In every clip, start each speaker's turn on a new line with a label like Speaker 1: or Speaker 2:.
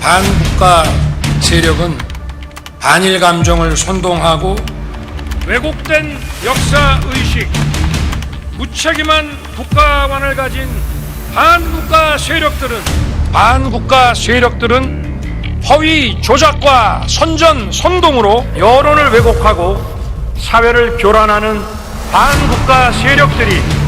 Speaker 1: 반국가 세력은 반일 감정을 선동하고
Speaker 2: 왜곡된 역사의식, 무책임한 국가관을 가진 반국가 세력들은 허위 조작과 선전 선동으로 여론을 왜곡하고 사회를 교란하는 반국가 세력들이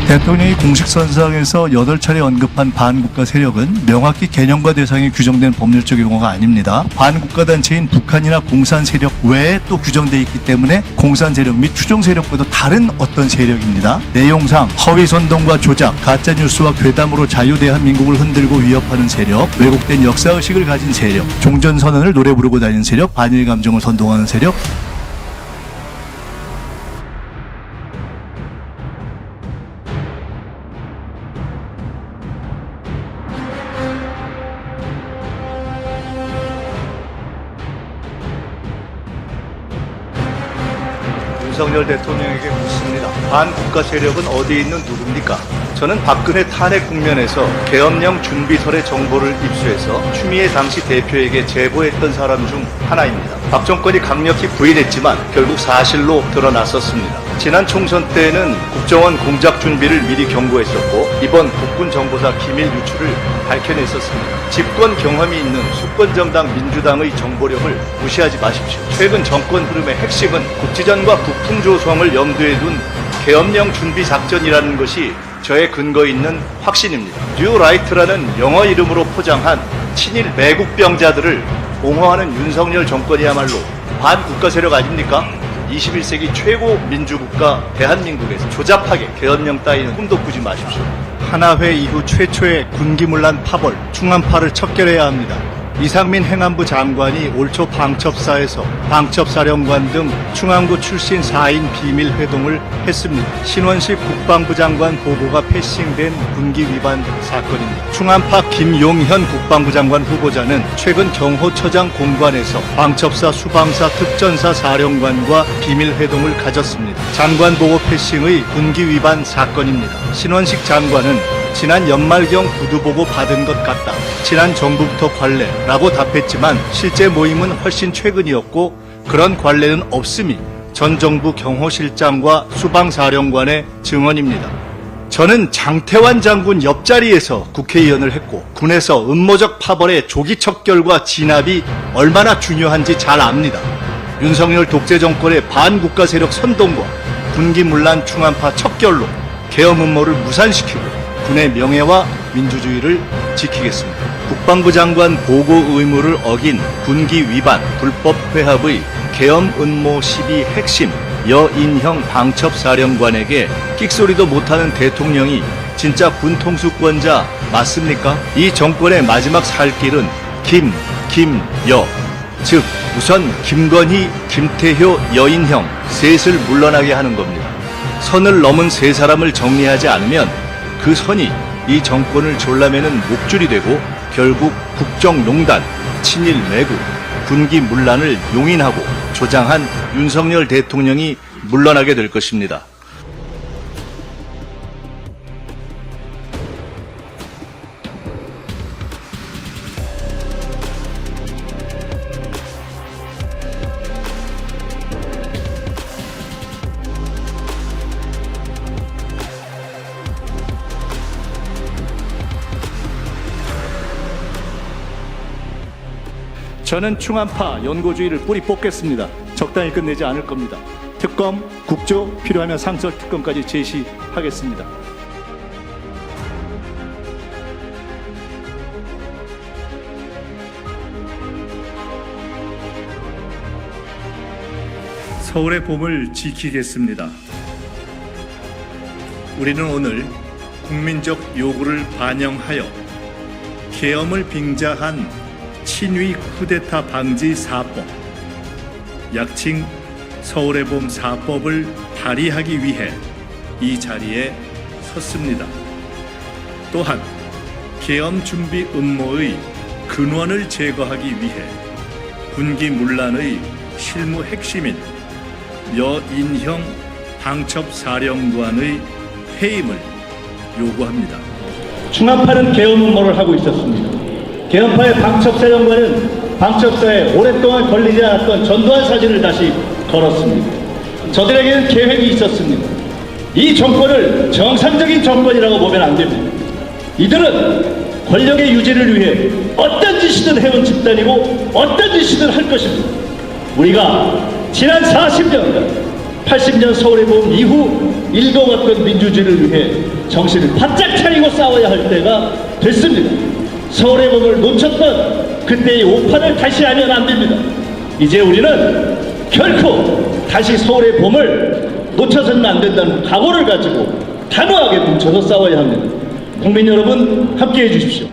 Speaker 3: 대통령이 공식선상에서 8차례 언급한 반국가 세력은 명확히 개념과 대상이 규정된 법률적 용어가 아닙니다. 반국가 단체인 북한이나 공산 세력 외에 또 규정되어 있기 때문에 공산 세력 및 추종 세력과도 다른 어떤 세력입니다. 내용상 허위 선동과 조작, 가짜 뉴스와 괴담으로 자유대한민국을 흔들고 위협하는 세력, 왜곡된 역사의식을 가진 세력, 종전선언을 노래 부르고 다니는 세력, 반일 감정을 선동하는 세력,
Speaker 4: 윤석열 대통령에게 묻습니다. 반국가 세력은 어디에 있는 누굽니까? 저는 박근혜 탄핵 국면에서 계엄령 준비설의 정보를 입수해서 추미애 당시 대표에게 제보했던 사람 중 하나입니다. 박 정권이 강력히 부인했지만 결국 사실로 드러났었습니다. 지난 총선 때에는 국정원 공작 준비를 미리 경고했었고 이번 국군정보사 기밀 유출을 밝혀냈었습니다. 집권 경험이 있는 수권정당 민주당의 정보력을 무시하지 마십시오. 최근 정권 흐름의 핵심은 국지전과 국풍 조성을 염두에 둔 계엄령 준비 작전이라는 것이 저의 근거 있는 확신입니다. 뉴라이트라는 영어 이름으로 포장한 친일 매국병자들을 옹호하는 윤석열 정권이야말로 반국가 세력 아닙니까? 21세기 최고 민주국가 대한민국에서 조잡하게 계엄령 따위는 꿈도 꾸지 마십시오. 하나회 이후 최초의 군기문란 파벌, 충암파를 척결해야 합니다. 이상민 행안부 장관이 올 초 방첩사에서 방첩사령관 등 충암구 출신 4인 비밀 회동을 했습니다. 신원식 국방부 장관 보고가 패싱된 군기 위반 사건입니다. 충암파 김용현 국방부 장관 후보자는 최근 경호처장 공관에서 방첩사 수방사 특전사 사령관과 비밀 회동을 가졌습니다. 장관 보고 패싱의 군기 위반 사건입니다. 신원식 장관은 지난 연말경 구두보고 받은 것 같다. 지난 정부부터 관례라고 답했지만 실제 모임은 훨씬 최근이었고 그런 관례는 없음이 전 정부 경호실장과 수방사령관의 증언입니다. 저는 장태환 장군 옆자리에서 국회의원을 했고 군에서 음모적 파벌의 조기 척결과 진압이 얼마나 중요한지 잘 압니다. 윤석열 독재 정권의 반국가 세력 선동과 군기문란 충암파 척결로 계엄 음모를 무산시키고 군의 명예와 민주주의를 지키겠습니다. 국방부 장관 보고 의무를 어긴 군기 위반, 불법 회합의 계엄 음모 시비 핵심 여인형 방첩사령관에게 끽소리도 못하는 대통령이 진짜 군통수권자 맞습니까? 이 정권의 마지막 살 길은 김여, 즉 우선 김건희, 김태효, 여인형 셋을 물러나게 하는 겁니다. 선을 넘은 세 사람을 정리하지 않으면 그 선이 이 정권을 졸라매는 목줄이 되고 결국 국정농단, 친일 매국, 군기 문란을 용인하고 조장한 윤석열 대통령이 물러나게 될 것입니다. 저는 충암파 연고주의를 뿌리 뽑겠습니다. 적당히 끝내지 않을 겁니다. 특검, 국조, 필요하면 상설 특검까지 제시하겠습니다.
Speaker 3: 서울의 봄을 지키겠습니다. 우리는 오늘 국민적 요구를 반영하여 계엄을 빙자한 친위 쿠데타 방지 4법, 약칭 서울의 봄 4법을 발의하기 위해 이 자리에 섰습니다. 또한 계엄 준비 음모의 근원을 제거하기 위해 군기 문란의 실무 핵심인 여인형 방첩사령관의 해임을 요구합니다.
Speaker 5: 중합파는 개헌 음모를 하고 있었습니다. 개헌파의 방첩사령관은 방첩사에 오랫동안 걸리지 않았던 전두환 사진을 다시 걸었습니다. 저들에게는 계획이 있었습니다. 이 정권을 정상적인 정권이라고 보면 안 됩니다. 이들은 권력의 유지를 위해 어떤 짓이든 해온 집단이고 어떤 짓이든 할 것입니다. 우리가 지난 40년간 80년 서울의 봄 이후 일궈왔던 민주주의를 위해 정신을 바짝 차리고 싸워야 할 때가 됐습니다. 서울의 봄을 놓쳤던 그때의 오판을 다시 하면 안 됩니다. 이제 우리는 결코 다시 서울의 봄을 놓쳐서는 안 된다는 각오를 가지고 단호하게 뭉쳐서 싸워야 합니다. 국민 여러분 함께해 주십시오.